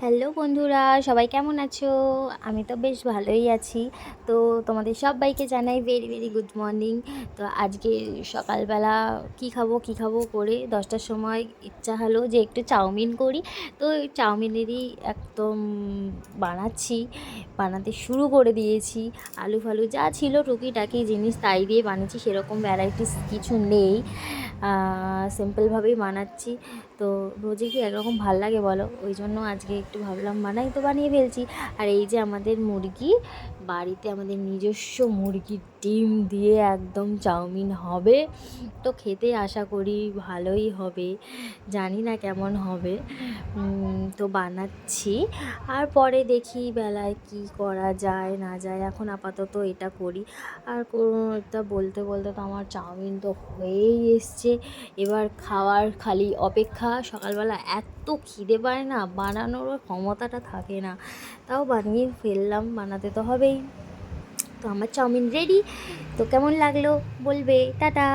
Hello বন্ধুরা, সবাই কেমন আছো? আমি তো বেশ ভালোই আছি। তো তোমাদের সবাইকে জানাই ভেরি ভেরি গুড মর্নিং। তো আজকে সকালবেলা কী খাবো করে 10টার সময় ইচ্ছা হলো যে একটু চাউমিন করি। তো ওই চাউমিনেরই একদম বানাতে শুরু করে দিয়েছি। আলু ফালু যা ছিল টুকিটাকি জিনিস তাই দিয়ে বানিয়েছি, সেরকম ভ্যারাইটিস কিছু নেই। সিম্পলভাবেই বানাচ্ছি। তো রোজই কি একরকম ভাল লাগে বলো? ওই জন্য আজকে একটু ভাবলাম বানাই, তো বানিয়ে ফেলছি। আর এই যে আমাদের মুরগি, বাড়িতে আমাদের নিজস্ব মুরগির ডিম দিয়ে একদম চাউমিন হবে। তো খেতে আশা করি ভালোই হবে, জানি না কেমন হবে। তো বানাচ্ছি, আর পরে দেখি বেলায় কি করা যায় না যায়। এখন আপাতত এটা করি। আর এটা বলতে বলতে তো আমার চাউমিন তো হয়েই এসছে, এবার খাওয়ার খালি অপেক্ষা। সকালবেলা এত খিদে পায় না, বানানোরও ক্ষমতাটা থাকে না, তাও বানিয়ে ফেললাম, বানাতে তো হবেই। তো আমার চাউমিন রেডি। তো কেমন লাগলো বলবে। টাটা।